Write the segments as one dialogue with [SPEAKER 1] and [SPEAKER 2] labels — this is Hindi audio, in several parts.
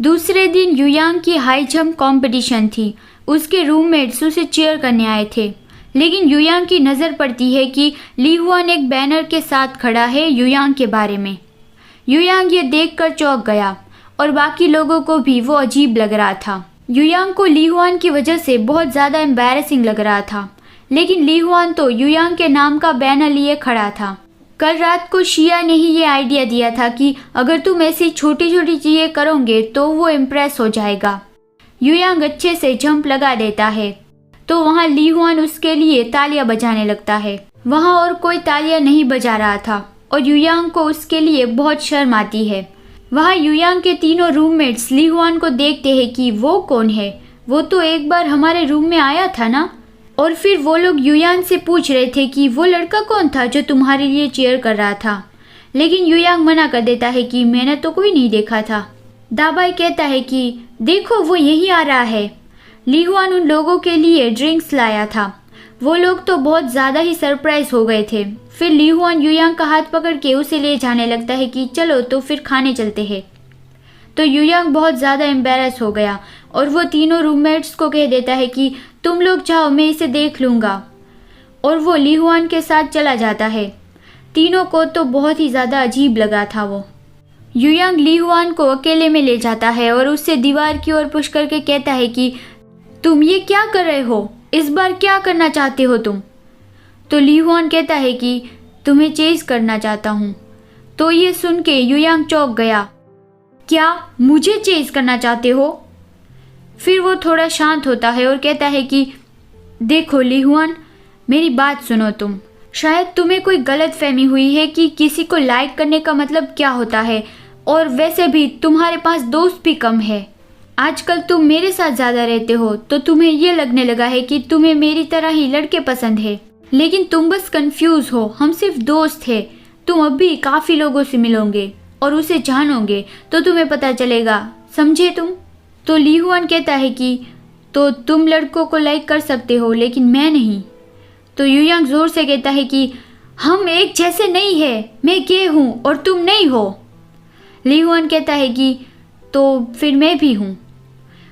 [SPEAKER 1] दूसरे दिन युयांग की हाई जंप कंपटीशन थी। उसके रूममेट्स उसे चीयर करने आए थे, लेकिन युयांग की नज़र पड़ती है कि ली हुआन एक बैनर के साथ खड़ा है युयांग के बारे में। युयांग ये देखकर चौंक गया और बाकी लोगों को भी वो अजीब लग रहा था। युयांग को ली हुआन की वजह से बहुत ज़्यादा एम्बैरेसिंग लग रहा था, लेकिन ली हुआन तो युयांग के नाम का बैनर लिए खड़ा था। कल रात को शिया ने ही ये आइडिया दिया था कि अगर तुम ऐसी छोटी छोटी चीज़ें करोगे तो वो इम्प्रेस हो जाएगा। युयांग अच्छे से जंप लगा देता है तो वहाँ ली हुआन उसके लिए तालियां बजाने लगता है। वहाँ और कोई तालियां नहीं बजा रहा था और युयांग को उसके लिए बहुत शर्म आती है। वहाँ युयांग के तीनों रूममेट्स ली हुआन को देखते हैं कि वो कौन है, वो तो एक बार हमारे रूम में आया था ना। और फिर वो लोग युयांग से पूछ रहे थे कि वो लड़का कौन था जो तुम्हारे लिए चीयर कर रहा था, लेकिन युयांग मना कर देता है कि मैंने तो कोई नहीं देखा था। दाबाई कहता है कि देखो वो यही आ रहा है। ली हुआन उन लोगों के लिए ड्रिंक्स लाया था। वो लोग तो बहुत ज़्यादा ही सरप्राइज हो गए थे। फिर ली हुआन युयांग का हाथ पकड़ के उसे ले जाने लगता है कि चलो तो फिर खाने चलते हैं। तो युयांग बहुत ज़्यादा एम्बैरस हो गया और वो तीनों रूममेट्स को कह देता है कि तुम लोग जाओ, मैं इसे देख लूँगा। और वो ली हुआन के साथ चला जाता है। तीनों को तो बहुत ही ज़्यादा अजीब लगा था वो। युयांग ली हुआन को अकेले में ले जाता है और उससे दीवार की ओर पुश करके कहता है कि तुम ये क्या कर रहे हो, इस बार क्या करना चाहते हो तुम? तो ली हुआन कहता है कि तुम्हें चेज करना चाहता हूँ। तो ये सुन के युयांग चौंक गया, क्या मुझे चेज करना चाहते हो? फिर वो थोड़ा शांत होता है और कहता है कि देखो ली हुआन, मेरी बात सुनो तुम। शायद तुम्हें कोई गलत फहमी हुई है कि किसी को लाइक करने का मतलब क्या होता है, और वैसे भी तुम्हारे पास दोस्त भी कम है। आजकल तुम मेरे साथ ज़्यादा रहते हो तो तुम्हें ये लगने लगा है कि तुम्हें मेरी तरह ही लड़के पसंद है, लेकिन तुम बस कंफ्यूज हो। हम सिर्फ दोस्त हैं। तुम अभी काफ़ी लोगों से मिलोगे और उसे जानोगे तो तुम्हें पता चलेगा, समझे तुम? तो ली हुआन कहता है कि तो तुम लड़कों को लाइक कर सकते हो लेकिन मैं नहीं। तो युयांग ज़ोर से कहता है कि हम एक जैसे नहीं है, मैं गे हूँ और तुम नहीं हो। ली हुआन कहता है कि तो फिर मैं भी हूँ।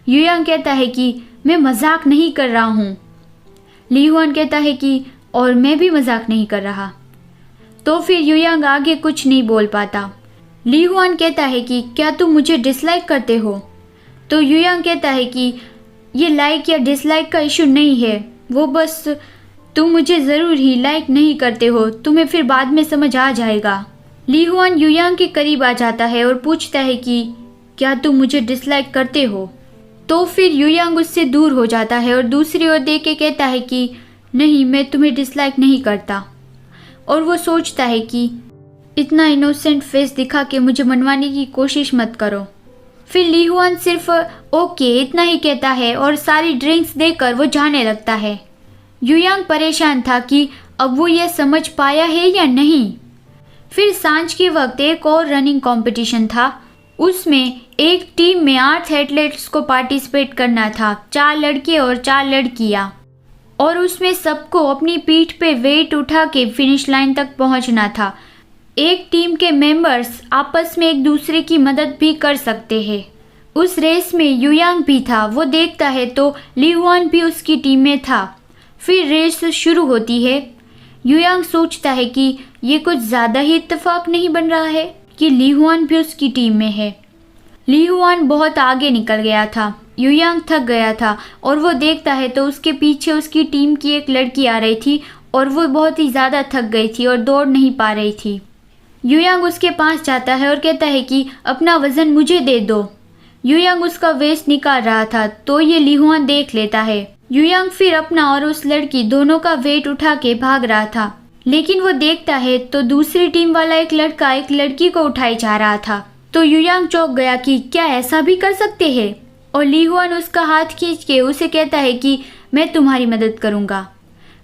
[SPEAKER 1] युयांग कहता है कि मैं मजाक नहीं कर रहा हूँ। ली हुआन कहता है कि और मैं भी मजाक नहीं कर रहा। तो फिर युयांग आगे कुछ नहीं बोल पाता। ली हुआन कहता है कि क्या तुम मुझे डिसलाइक करते हो? तो युयांग कहता है कि ये लाइक या डिसलाइक का इशू नहीं है, वो बस तुम मुझे ज़रूर ही लाइक नहीं करते हो, तुम्हें फिर बाद में समझ आ जाएगा। ली हुआन युयांग के करीब आ जाता है और पूछता है कि क्या तुम मुझे डिसलाइक करते हो? तो फिर युयांग उससे दूर हो जाता है और दूसरी ओर देख के कहता है कि नहीं, मैं तुम्हें डिसलाइक नहीं करता। और वो सोचता है कि इतना इनोसेंट फेस दिखा के मुझे मनवाने की कोशिश मत करो। फिर ली हुआन सिर्फ ओके इतना ही कहता है और सारी ड्रिंक्स देकर वो जाने लगता है। युयांग परेशान था कि अब वो ये समझ पाया है या नहीं। फिर सांझ के वक्त एक और रनिंग कंपटीशन था। उसमें एक टीम में 8 एथलीट्स को पार्टिसिपेट करना था, 4 लड़के और 4 लड़कियां, और उसमें सबको अपनी पीठ पे वेट उठा के फिनिश लाइन तक पहुंचना था। एक टीम के मेंबर्स आपस में एक दूसरे की मदद भी कर सकते हैं। उस रेस में युयांग भी था। वो देखता है तो ली हुआन भी उसकी टीम में था। फिर रेस शुरू होती है। युयांग सोचता है कि ये कुछ ज़्यादा ही इत्तेफाक नहीं बन रहा है कि ली हुआन भी उसकी टीम में है। ली हुआन बहुत आगे निकल गया था। युयांग थक गया था और वो देखता है तो उसके पीछे उसकी टीम की एक लड़की आ रही थी और वो बहुत ही ज़्यादा थक गई थी और दौड़ नहीं पा रही थी। युयांग उसके पास जाता है और कहता है कि अपना वज़न मुझे दे दो। युयांग उसका वेस्ट निकाल रहा था तो ये ली हुआन देख लेता है। युयांग फिर अपना और उस लड़की दोनों का वेट उठा के भाग रहा था, लेकिन वो देखता है तो दूसरी टीम वाला एक लड़का एक लड़की को उठाई जा रहा था। तो युयांग चौंक गया कि क्या ऐसा भी कर सकते हैं, और ली हुआन उसका हाथ खींच के उसे कहता है कि मैं तुम्हारी मदद करूँगा।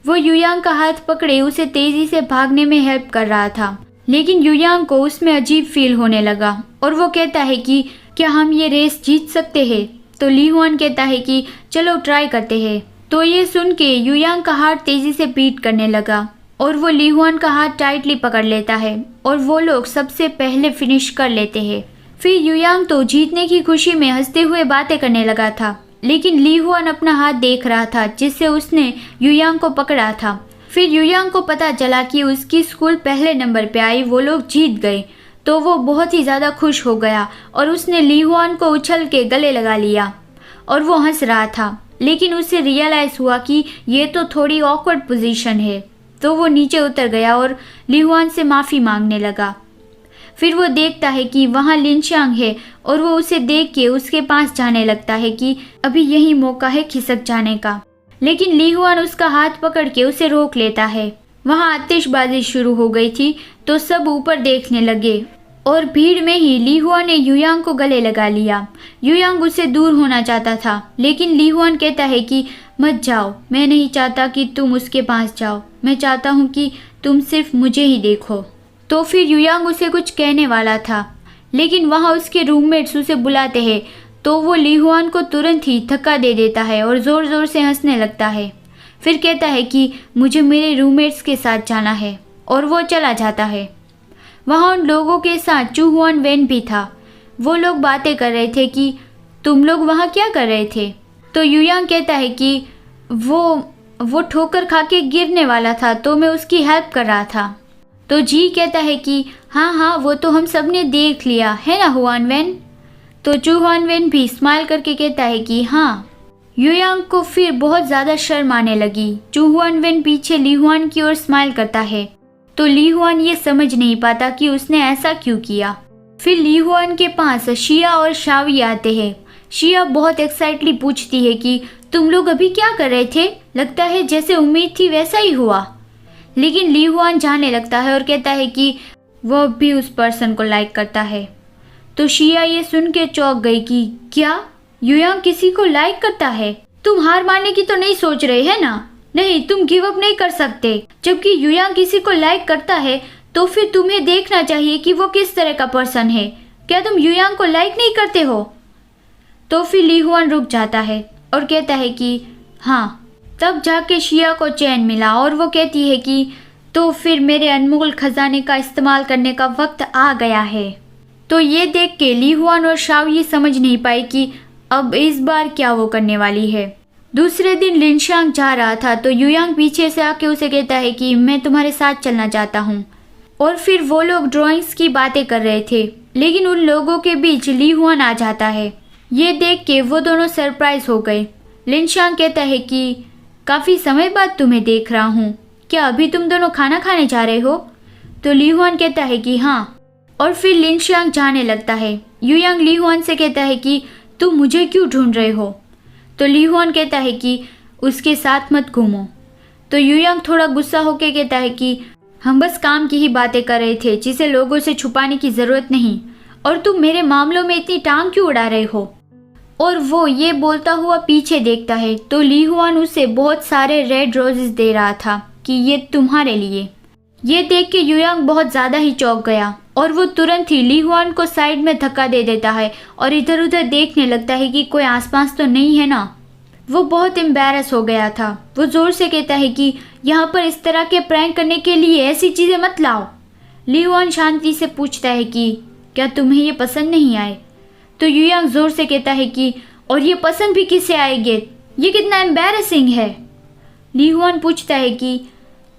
[SPEAKER 1] वो युयांग का हाथ पकड़े उसे तेज़ी से भागने में हेल्प कर रहा था, लेकिन युयांग को उसमें अजीब फील होने लगा और वो कहता है कि क्या हम ये रेस जीत सकते हैं? तो ली हुआन कहता है कि चलो ट्राई करते हैं। तो ये सुन के युयांग का हाथ तेज़ी से बीट करने लगा और वो ली हुआन का हाथ टाइटली पकड़ लेता है और वो लोग सबसे पहले फिनिश कर लेते हैं। फिर युयांग तो जीतने की खुशी में हंसते हुए बातें करने लगा था, लेकिन ली हुआन अपना हाथ देख रहा था जिससे उसने युयांग को पकड़ा था। फिर युयांग को पता चला कि उसकी स्कूल पहले नंबर पे आई, वो लोग जीत गए, तो वो बहुत ही ज़्यादा खुश हो गया और उसने ली हुआन को उछल के गले लगा लिया और वो हंस रहा था। लेकिन उसे रियलाइज़ हुआ कि ये तो थोड़ी ऑकवर्ड पोजीशन है, तो वो नीचे उतर गया और ली हुआन से माफ़ी मांगने लगा। फिर वो देखता है कि वहाँ लिनशांग है और वो उसे देख के उसके पास जाने लगता है कि अभी यही मौका है खिसक जाने का, लेकिन ली हुआन उसका हाथ पकड़ के उसे रोक लेता है। वहाँ आतिशबाजी शुरू हो गई थी तो सब ऊपर देखने लगे और भीड़ में ही ली हुआन ने युयांग को गले लगा लिया। युयांग उससे दूर होना चाहता था, लेकिन ली हुआन कहता है कि मत जाओ, मैं नहीं चाहता कि तुम उसके पास जाओ, मैं चाहता हूँ कि तुम सिर्फ मुझे ही देखो। तो फिर युयांग उसे कुछ कहने वाला था, लेकिन वहाँ उसके रूममेट्स उसे बुलाते हैं, तो वो ली हुआन को तुरंत ही धक्का दे देता है और ज़ोर ज़ोर से हंसने लगता है। फिर कहता है कि मुझे मेरे रूममेट्स के साथ जाना है और वो चला जाता है। वहाँ उन लोगों के साथ चू हुआन वेन भी था। वो लोग बातें कर रहे थे कि तुम लोग वहाँ क्या कर रहे थे। तो युयांग कहता है कि वो ठोकर खा के गिरने वाला था तो मैं उसकी हेल्प कर रहा था। तो जी कहता है कि हाँ वो तो हम सब ने देख लिया है ना हुआन वेन। तो चू हुआन वेन भी स्माइल करके कहता है कि हाँ। युयांग को फिर बहुत ज़्यादा शर्म आने लगी। चू हुआन वेन पीछे ली हुआन की ओर स्माइल करता है, तो ली हुआन ये समझ नहीं पाता कि उसने ऐसा क्यों किया। फिर ली हुआन के पास शिया और शावी आते हैं। शिया बहुत एक्साइटली पूछती है कि तुम लोग अभी क्या कर रहे थे, लगता है जैसे उम्मीद थी वैसा ही हुआ। लेकिन ली हुआन जाने लगता है और कहता है कि वह भी उस पर्सन को लाइक करता है। तो शिया ये सुन के चौंक गई कि क्या युयांग किसी को लाइक करता है। तुम हार मानने की तो नहीं सोच रहे है ना। नहीं, तुम गिव अप नहीं कर सकते। जबकि युयांग किसी को लाइक करता है तो फिर तुम्हें देखना चाहिए कि वो किस तरह का पर्सन है। क्या तुम युयांग को लाइक नहीं करते हो। तो फिर ली हुआन रुक जाता है और कहता है कि हाँ। तब जाके शिया को चैन मिला और वो कहती है कि तो फिर मेरे अनमोल खजाने का इस्तेमाल करने का वक्त आ गया है। तो ये देख के ली हुआन और शावी समझ नहीं पाई कि अब इस बार क्या वो करने वाली है। दूसरे दिन लिनशांग जा रहा था तो युयांग पीछे से आके उसे कहता है कि मैं तुम्हारे साथ चलना चाहता हूँ। और फिर वो लोग ड्राइंग्स की बातें कर रहे थे, लेकिन उन लोगों के बीच ली हुआन आ जाता है। ये देख के वो दोनों सरप्राइज हो गए। लिनशांग कहता है कि काफ़ी समय बाद तुम्हें देख रहा हूँ, क्या अभी तुम दोनों खाना खाने जा रहे हो। तो ली हुआन कहता है कि हाँ। और फिर लिनशांग जाने लगता है। युयांग ली हुआन से कहता है कि तुम मुझे क्यों ढूंढ रहे हो। तो ली हुआन कहता है कि उसके साथ मत घूमो। तो युयांग थोड़ा गुस्सा होकर कहता है कि हम बस काम की ही बातें कर रहे थे जिसे लोगों से छुपाने की ज़रूरत नहीं, और तुम मेरे मामलों में इतनी टांग क्यों उड़ा रहे हो। और वो ये बोलता हुआ पीछे देखता है तो ली हुआन उसे बहुत सारे रेड रोजेस दे रहा था कि ये तुम्हारे लिए। ये देख के युयांग बहुत ज़्यादा ही चौंक गया और वो तुरंत ही ली हुआन को साइड में धक्का दे देता है और इधर उधर देखने लगता है कि कोई आसपास तो नहीं है ना। वो बहुत एम्बैरस हो गया था। वो ज़ोर से कहता है कि यहाँ पर इस तरह के प्रैंक करने के लिए ऐसी चीज़ें मत लाओ। ली हुआन शांति से पूछता है कि क्या तुम्हें ये पसंद नहीं आए। तो युयांग ज़ोर से कहता है कि और ये पसंद भी किसे आएंगे, ये कितना एम्बैरसिंग है। ली हुआन पूछता है कि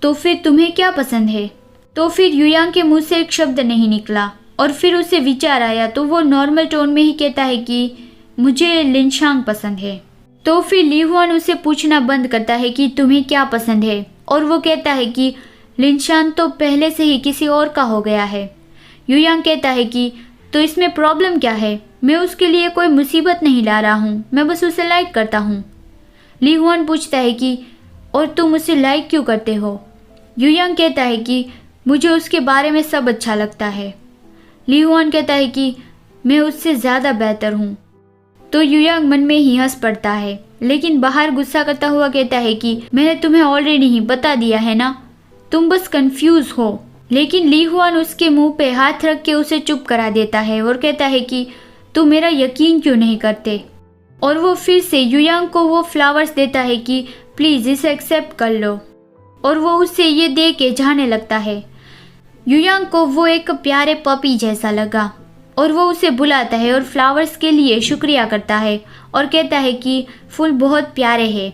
[SPEAKER 1] तो फिर तुम्हें क्या पसंद है। तो फिर युयांग के मुंह से एक शब्द नहीं निकला और फिर उसे विचार आया तो वो नॉर्मल टोन में ही कहता है कि मुझे लिनशांग पसंद है। तो फिर ली हुआन उसे पूछना बंद करता है कि तुम्हें क्या पसंद है, और वो कहता है कि लिनशांग तो पहले से ही किसी और का हो गया है। युयांग कहता है कि तो इसमें प्रॉब्लम क्या है, मैं उसके लिए कोई मुसीबत नहीं ला रहा हूँ, मैं बस उसे लाइक करता हूँ। ली हुआन पूछता है कि और तुम उसे लाइक क्यों करते हो। युयांग कहता है कि मुझे उसके बारे में सब अच्छा लगता है। ली हुआन कहता है कि मैं उससे ज़्यादा बेहतर हूँ। तो युयांग मन में ही हंस पड़ता है, लेकिन बाहर गुस्सा करता हुआ कहता है कि मैंने तुम्हें ऑलरेडी ही बता दिया है ना, तुम बस कंफ्यूज हो। लेकिन ली हुआन उसके मुंह पे हाथ रख के उसे चुप करा देता है और कहता है कि तुम मेरा यकीन क्यों नहीं करते। और वो फिर से युयांग को वो फ्लावर्स देता है कि प्लीज़ इसे एक्सेप्ट कर लो, और वो उससे ये दे के जाने लगता है। युयांग को वो एक प्यारे पपी जैसा लगा और वो उसे बुलाता है और फ्लावर्स के लिए शुक्रिया करता है और कहता है कि फूल बहुत प्यारे हैं,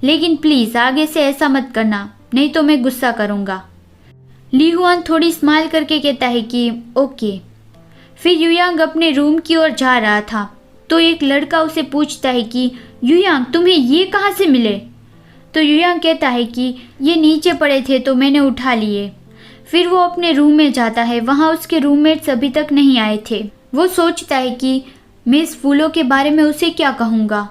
[SPEAKER 1] लेकिन प्लीज़ आगे से ऐसा मत करना, नहीं तो मैं गुस्सा करूँगा। ली हुआन थोड़ी स्माइल करके कहता है कि ओके। फिर युयांग अपने रूम की ओर जा रहा था तो एक लड़का उसे पूछता है कि युयांग तुम्हें ये कहाँ से मिले? तो युयांग कहता है कि ये नीचे पड़े थे तो मैंने उठा लिए। फिर वो अपने रूम में जाता है, वहाँ उसके रूममेट्स अभी तक नहीं आए थे। वो सोचता है कि मैं इस फूलों के बारे में उसे क्या कहूँगा,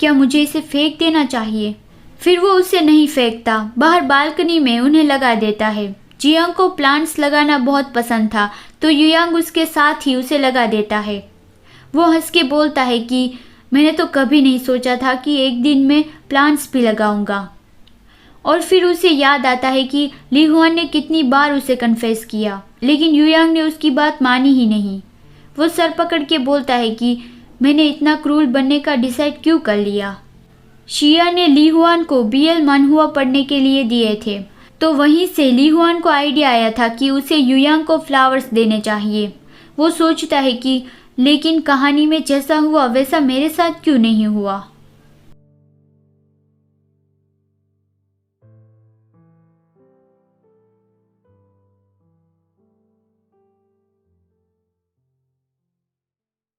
[SPEAKER 1] क्या मुझे इसे फेंक देना चाहिए? फिर वो उसे नहीं फेंकता, बाहर बालकनी में उन्हें लगा देता है। जियांग को प्लांट्स लगाना बहुत पसंद था तो युयांग उसके साथ ही उसे लगा देता है। वो हंस के बोलता है कि मैंने तो कभी नहीं सोचा था कि एक दिन मैं प्लांट्स भी लगाऊंगा। और फिर उसे याद आता है कि ली हुआन ने कितनी बार उसे कन्फेस किया, लेकिन युयांग ने उसकी बात मानी ही नहीं। वो सर पकड़ के बोलता है कि मैंने इतना क्रूर बनने का डिसाइड क्यों कर लिया। शिया ने ली हुआन को बीएल मनहुआ पढ़ने के लिए दिए थे, तो वहीं से ली हुआन को आइडिया आया था कि उसे युयांग को फ्लावर्स देने चाहिए। वो सोचता है कि लेकिन कहानी में जैसा हुआ वैसा मेरे साथ क्यों नहीं हुआ।